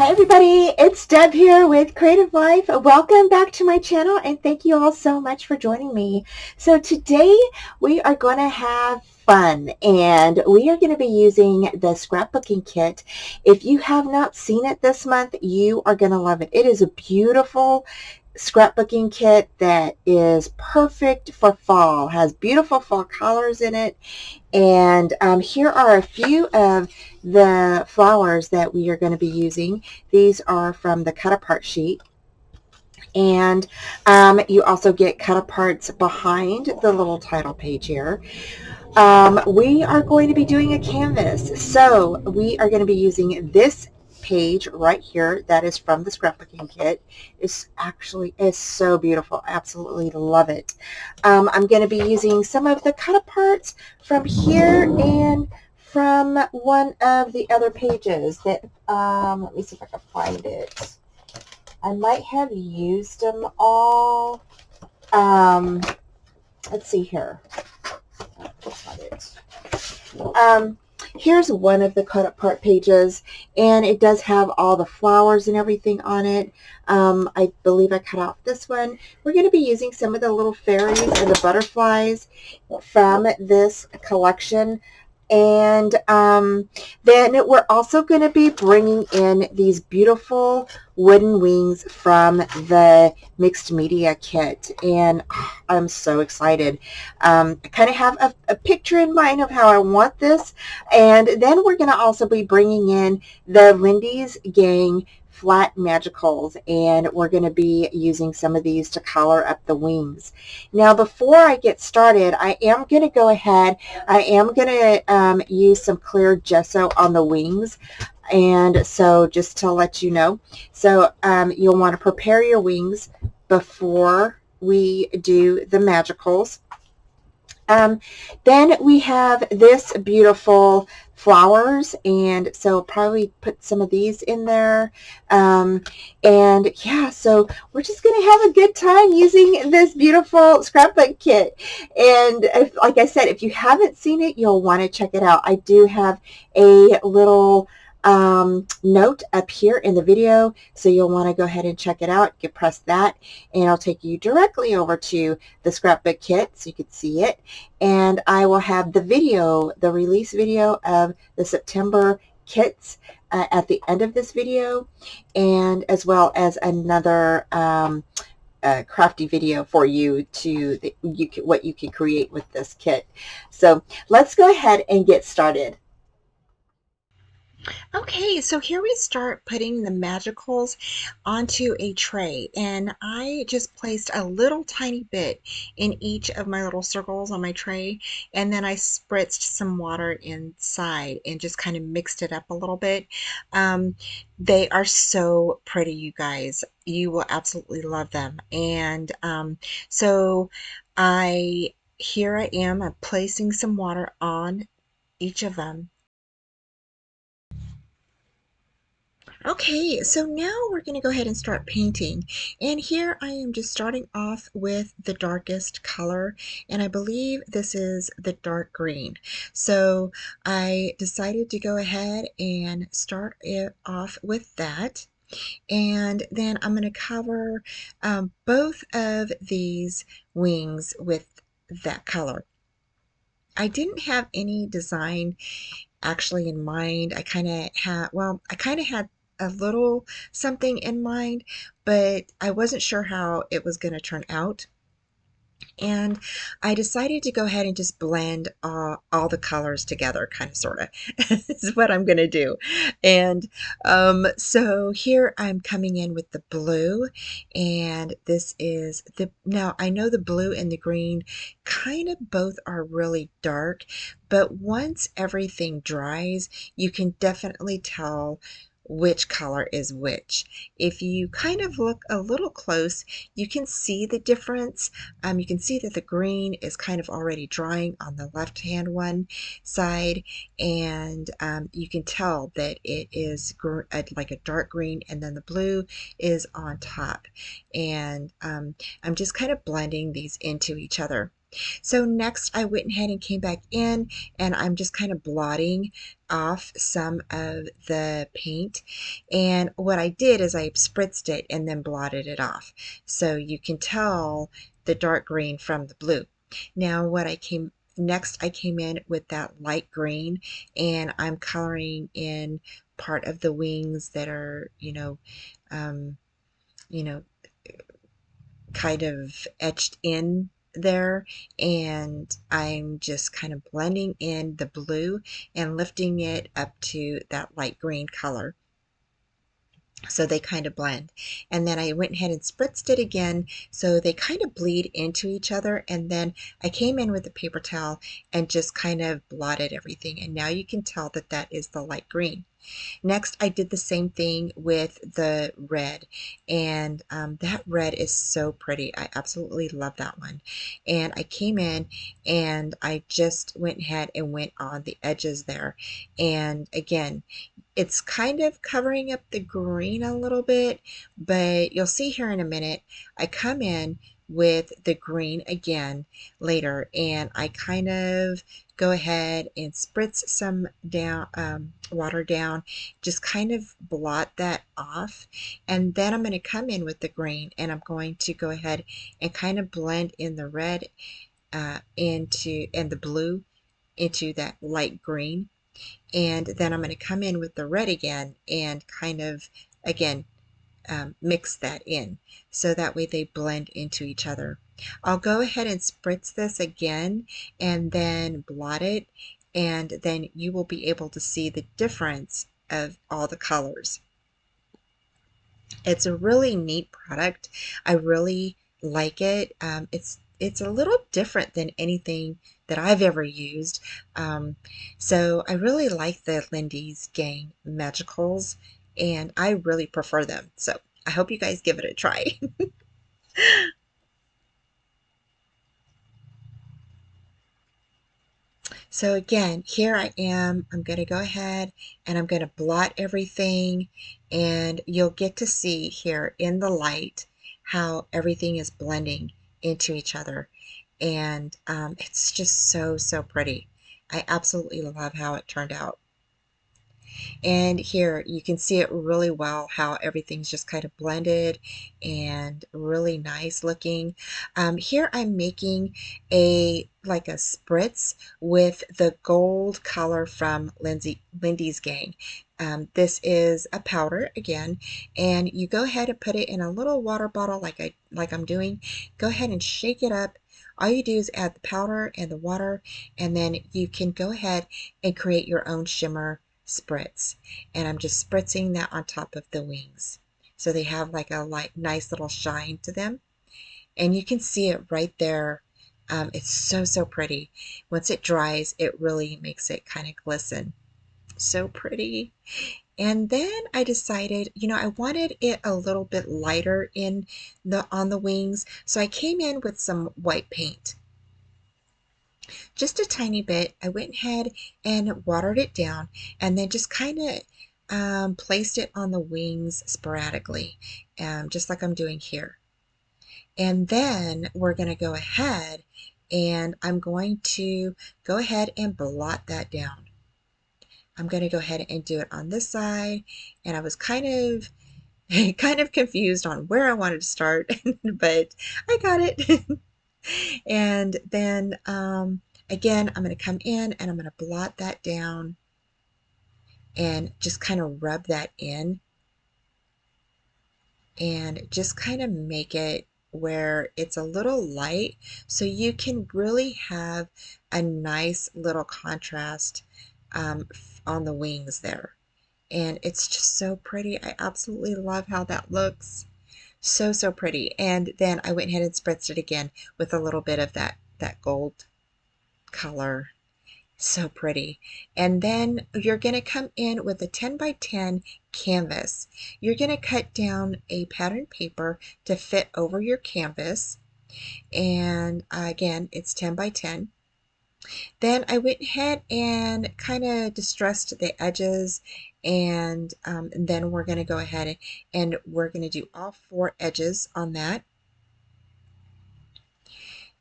Hi everybody, it's Deb here with Creative Life. Welcome back to my channel and thank you all so much for joining me. So today we are going to have fun and we are going to be using the scrapbooking kit. If you have not seen it this month, you are going to love it. It is a beautiful scrapbooking kit that is perfect for fall, has beautiful fall colors in it. And here are a few of the flowers that we are going to be using. These are from the cut apart sheet. And you also get cut aparts behind the little title page here. We are going to be doing a canvas. So we are going to be using this page right here that is from the scrapbooking kit. It's so beautiful. Absolutely love it. I'm going to be using some of the cut aparts from here and from one of the other pages that let me see if I can find it. I might have used them all. Let's see here. Here's one of the cut apart pages, and it does have all the flowers and everything on it. I believe I cut off this one. We're going to be using some of the little fairies and the butterflies from this collection. And then we're also going to be bringing in these beautiful wooden wings from the mixed media kit, and I'm so excited. I kind of have a picture in mind of how I want this, and then we're going to also be bringing in the Lindy's Gang flat magicals, and we're going to be using some of these to color up the wings. Now before I get started, I am going to go ahead, I am going to use some clear gesso on the wings, and so just to let you know, so you'll want to prepare your wings before we do the magicals. Then we have this beautiful flowers, and so probably put some of these in there. And yeah, so we're just going to have a good time using this beautiful scrapbook kit. And like I said, if you haven't seen it, you'll want to check it out. I do have a little note up here in the video, so you'll want to go ahead and check it out. You can press that and I'll take you directly over to the scrapbook kit so you can see it, and I will have the video, the release video of the September kits at the end of this video, and as well as another crafty video for you to what you can create with this kit. So let's go ahead and get started. Okay, so here we start putting the magicals onto a tray, and I just placed a little tiny bit in each of my little circles on my tray, and then I spritzed some water inside and just kind of mixed it up a little bit. They are so pretty, you guys. You will absolutely love them. And so here I am, I'm placing some water on each of them. Okay, so now we're going to go ahead and start painting. And here I am just starting off with the darkest color, and I believe this is the dark green. So I decided to go ahead and start it off with that. And then I'm going to cover both of these wings with that color. I didn't have any design actually in mind. I kind of had a little something in mind, but I wasn't sure how it was going to turn out. And I decided to go ahead and just blend all the colors together, kind of, sort of, is what I'm going to do. And so here I'm coming in with the blue, and this is now I know the blue and the green kind of both are really dark, but once everything dries, you can definitely tell which color is which. If you kind of look a little close, you can see the difference. You can see that the green is kind of already drying on the left hand one side, and you can tell that it is like a dark green, and then the blue is on top. And I'm just kind of blending these into each other. So next I went ahead and came back in, and I'm just kind of blotting off some of the paint. And what I did is I spritzed it and then blotted it off. So you can tell the dark green from the blue. Now next I came in with that light green, and I'm coloring in part of the wings that are, um, you know, kind of etched in there, and I'm just kind of blending in the blue and lifting it up to that light green color so they kind of blend. And then I went ahead and spritzed it again so they kind of bleed into each other, and then I came in with a paper towel and just kind of blotted everything, and now you can tell that that is the light green. Next, I did the same thing with the red, and that red is so pretty. I absolutely love that one. And I came in and I just went ahead and went on the edges there. And again, it's kind of covering up the green a little bit, but you'll see here in a minute, I come in with the green again later, and I kind of go ahead and spritz some down, water down, just kind of blot that off. And then I'm going to come in with the green, and I'm going to go ahead and kind of blend in the red and the blue into that light green. And then I'm going to come in with the red again and kind of, again, mix that in so that way they blend into each other. I'll go ahead and spritz this again and then blot it, and then you will be able to see the difference of all the colors. It's a really neat product. I really like it. It's a little different than anything that I've ever used. Um, so I really like the Lindy's Gang Magicals, and I really prefer them. So I hope you guys give it a try. So again, here I am. I'm going to go ahead and I'm going to blot everything, and you'll get to see here in the light how everything is blending into each other. And it's just so pretty. I absolutely love how it turned out. And here you can see it really well how everything's just kind of blended and really nice looking. Here I'm making like a spritz with the gold color from Lindy's Gang. This is a powder again, and you go ahead and put it in a little water bottle like I'm doing. Go ahead and shake it up. All you do is add the powder and the water, and then you can go ahead and create your own shimmer spritz. And I'm just spritzing that on top of the wings so they have like a nice little shine to them, and you can see it right there. It's so pretty. Once it dries, it really makes it kind of glisten. So pretty. And then I decided, I wanted it a little bit lighter on the wings, so I came in with some white paint, just a tiny bit. I went ahead and watered it down, and then just kind of placed it on the wings sporadically, just like I'm doing here. And then we're going to go ahead and I'm going to go ahead and blot that down. I'm going to go ahead and do it on this side, and I was kind of kind of confused on where I wanted to start, but I got it. And then again, I'm going to come in and I'm going to blot that down and just kind of rub that in and just kind of make it where it's a little light so you can really have a nice little contrast on the wings there. And it's just so pretty. I absolutely love how that looks. So pretty. And then I went ahead and spritzed it again with a little bit of that gold color. So pretty. And then you're going to come in with a 10 by 10 canvas. You're going to cut down a pattern paper to fit over your canvas. And again, it's 10 by 10. Then I went ahead and kind of distressed the edges, and then we're going to go ahead and we're going to do all 4 edges on that.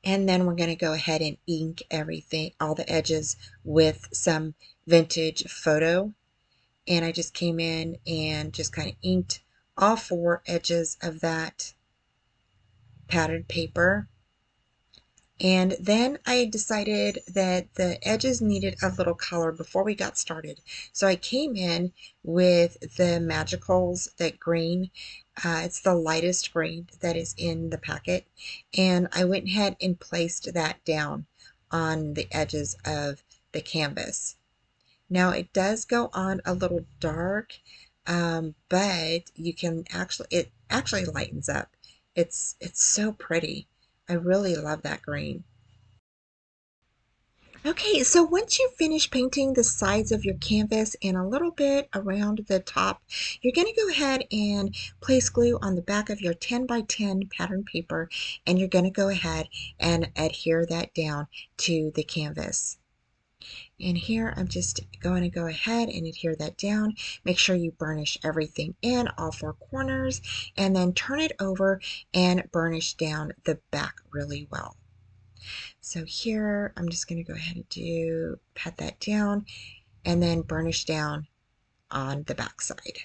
And then we're going to go ahead and ink everything, all the edges, with some vintage photo. And I just came in and just kind of inked all 4 edges of that patterned paper. And then I decided that the edges needed a little color before we got started. So I came in with the Magicals, that green. It's the lightest green that is in the packet. And I went ahead and placed that down on the edges of the canvas. Now it does go on a little dark, but you can actually, it actually lightens up. It's so pretty. I really love that green. Okay, so once you finish painting the sides of your canvas and a little bit around the top, you're going to go ahead and place glue on the back of your 10 by 10 pattern paper, and you're going to go ahead and adhere that down to the canvas. And here I'm just going to go ahead and adhere that down. Make sure you burnish everything in, all 4 corners, and then turn it over and burnish down the back really well. So here I'm just going to go ahead and pat that down and then burnish down on the back side.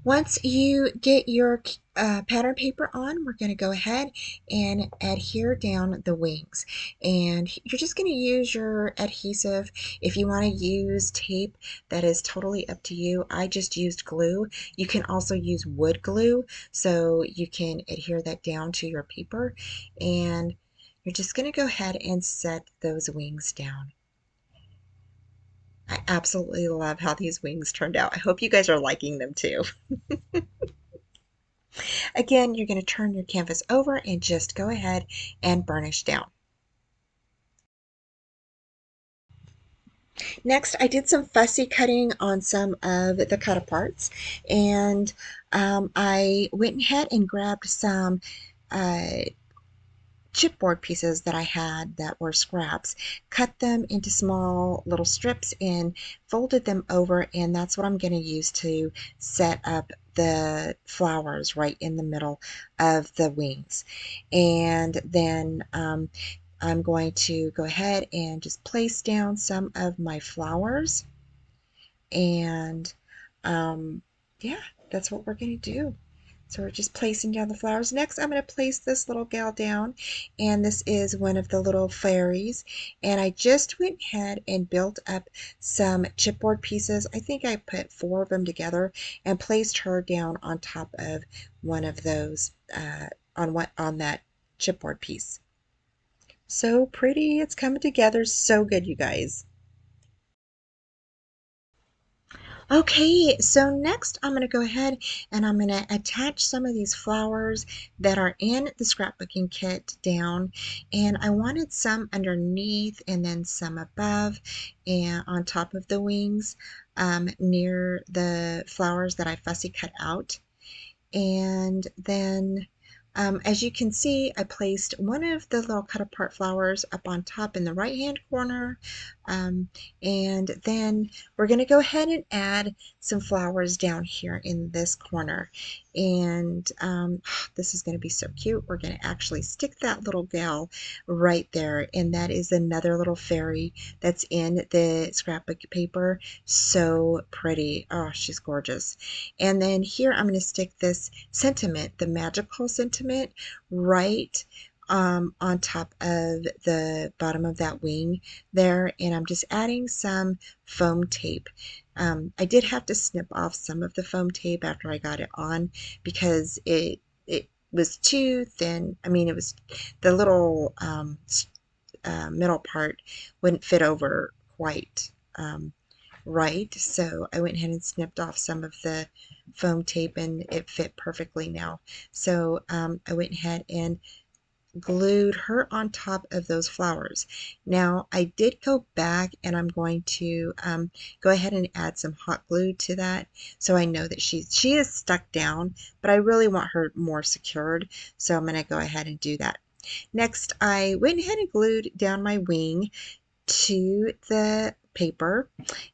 Once you get your pattern paper on, we're going to go ahead and adhere down the wings. And you're just going to use your adhesive. If you want to use tape, that is totally up to you. I just used glue. You can also use wood glue, so you can adhere that down to your paper. And you're just going to go ahead and set those wings down. I absolutely love how these wings turned out. I hope you guys are liking them too. Again, you're going to turn your canvas over and just go ahead and burnish down. Next, I did some fussy cutting on some of the cut aparts, and I went ahead and grabbed some uh, chipboard pieces that I had that were scraps, cut them into small little strips and folded them over, and that's what I'm going to use to set up the flowers right in the middle of the wings. And then I'm going to go ahead and just place down some of my flowers, and yeah, that's what we're going to do. So we're just placing down the flowers. Next, I'm going to place this little gal down, and this is one of the little fairies. And I just went ahead and built up some chipboard pieces. I think I put 4 of them together and placed her down on top of one of those on that chipboard piece. So pretty. It's coming together so good, you guys. Okay, so next I'm going to go ahead and I'm going to attach some of these flowers that are in the scrapbooking kit down, and I wanted some underneath and then some above and on top of the wings, near the flowers that I fussy cut out. And then as you can see, I placed one of the little cut apart flowers up on top in the right hand corner. Um, and then we're going to go ahead and add some flowers down here in this corner. And this is going to be so cute. We're going to actually stick that little gal right there. And that is another little fairy that's in the scrapbook paper. So pretty. Oh, she's gorgeous. And then here I'm going to stick this sentiment, the magical sentiment, right on top of the bottom of that wing there. And I'm just adding some foam tape. I did have to snip off some of the foam tape after I got it on because it was too thin. I mean, it was the little middle part wouldn't fit over quite right. So I went ahead and snipped off some of the foam tape and it fit perfectly now. So I went ahead and glued her on top of those flowers. Now I did go back and I'm going to go ahead and add some hot glue to that, so I know that she is stuck down, but I really want her more secured, so I'm going to go ahead and do that. Next, I went ahead and glued down my wing to the paper.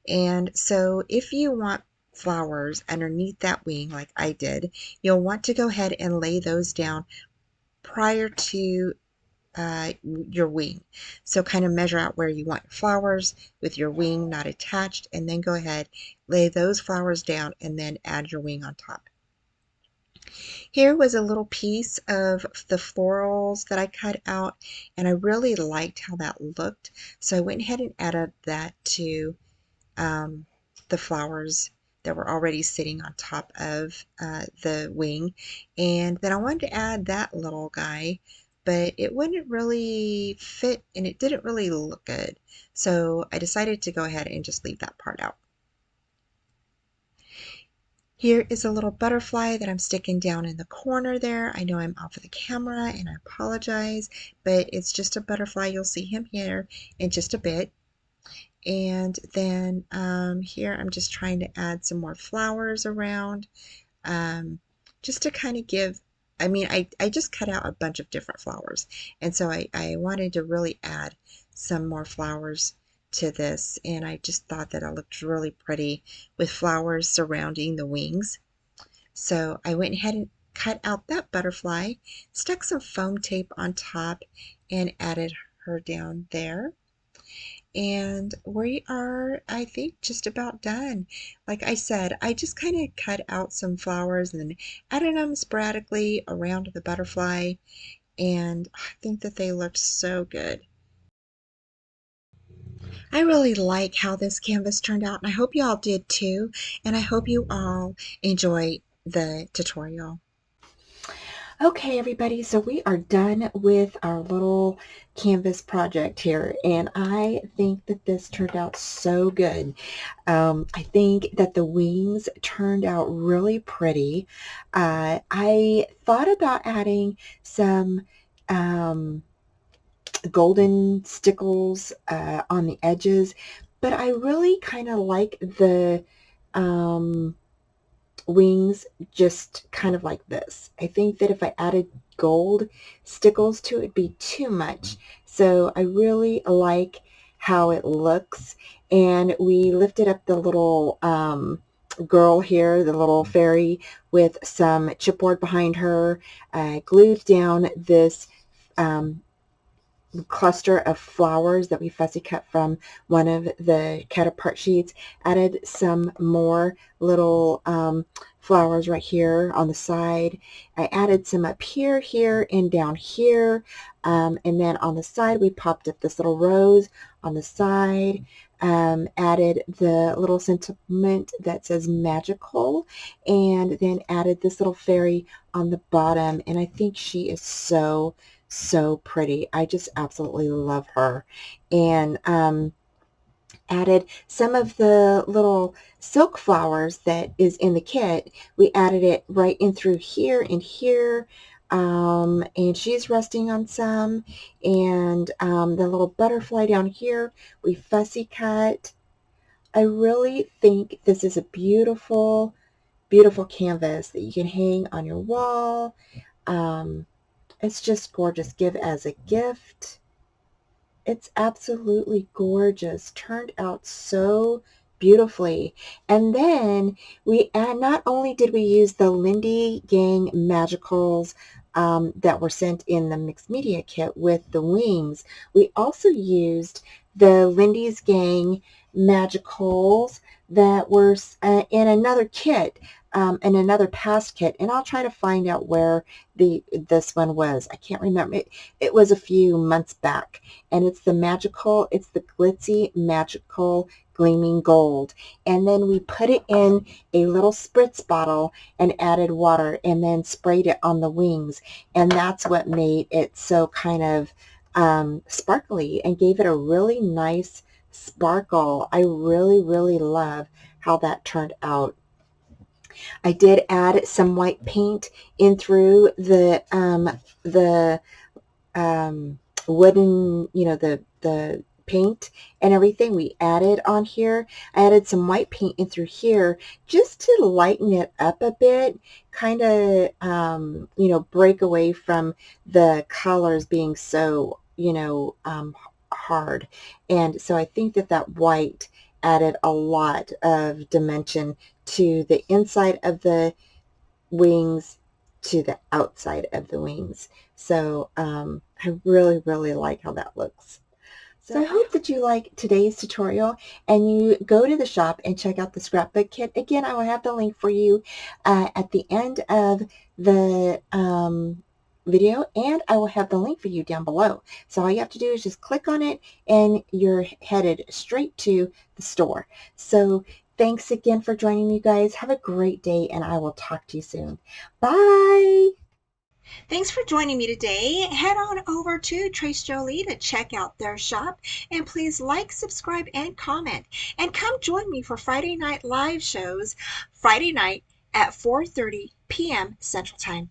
And so if you want flowers underneath that wing like I did, you'll want to go ahead and lay those down prior to your wing. So kind of measure out where you want your flowers with your wing not attached, and then go ahead, lay those flowers down, and then add your wing on top. Here was a little piece of the florals that I cut out, and I really liked how that looked. So I went ahead and added that to um, the flowers that were already sitting on top of the wing. And then I wanted to add that little guy, but it wouldn't really fit and it didn't really look good. So I decided to go ahead and just leave that part out. Here is a little butterfly that I'm sticking down in the corner there. I know I'm off of the camera and I apologize, but it's just a butterfly. You'll see him here in just a bit. And then here I'm just trying to add some more flowers around, just to kind of give, I mean, I just cut out a bunch of different flowers. And so I wanted to really add some more flowers to this. And I just thought that it looked really pretty with flowers surrounding the wings. So I went ahead and cut out that butterfly, stuck some foam tape on top, and added her down there. And we are, I think, just about done. Like I said, I just kind of cut out some flowers and then added them sporadically around the butterfly, and I think that they looked so good. I really like how this canvas turned out, and I hope you all did too, and I hope you all enjoy the tutorial. Okay, everybody, so we are done with our little canvas project here, and I think that this turned out so good. I think that the wings turned out really pretty. I thought about adding some golden stickles on the edges, but I really kind of like the wings just kind of like this. I think that if I added gold stickles to it, it'd be too much. So I really like how it looks. And we lifted up the little girl here, the little fairy, with some chipboard behind her, glued down this cluster of flowers that we fussy cut from one of the cut apart sheets, added some more little flowers right here on the side. I added some up here, here, and down here. And then on the side, we popped up this little rose on the side. Added the little sentiment that says magical, and then added this little fairy on the bottom. And I think she is so pretty. I just absolutely love her. And added some of the little silk flowers that is in the kit. We added it right in through here and here. And she's resting on some. And the little butterfly down here, we fussy cut. I really think this is a beautiful, beautiful canvas that you can hang on your wall. It's just gorgeous. Give as a gift. It's absolutely gorgeous. Turned out so beautifully. And then we not only did we use the Lindy Gang Magicals that were sent in the mixed media kit with the wings, we also used the Lindy's Gang Magicals that were in another kit, in another past kit, and I'll try to find out where this one was. I can't remember. It was a few months back, and it's the glitzy magical gleaming gold. And then we put it in a little spritz bottle and added water and then sprayed it on the wings, and that's what made it so kind of sparkly and gave it a really nice sparkle. I really love how that turned out. I did add some white paint in through the wooden, the paint and everything we added on here. I added some white paint in through here just to lighten it up a bit, kind of, break away from the colors being so, hard. And so I think that white added a lot of dimension to the inside of the wings to the outside of the wings. So I really, really like how that looks. So I hope that you like today's tutorial and you go to the shop and check out the scrapbook kit. Again, I will have the link for you at the end of the video, and I will have the link for you down below. So all you have to do is just click on it and you're headed straight to the store. So thanks again for joining me, guys. Have a great day, and I will talk to you soon. Bye! Thanks for joining me today. Head on over to Trace Jolie to check out their shop, and please like, subscribe, and comment. And come join me for Friday night live shows, Friday night at 4:30 p.m. Central Time.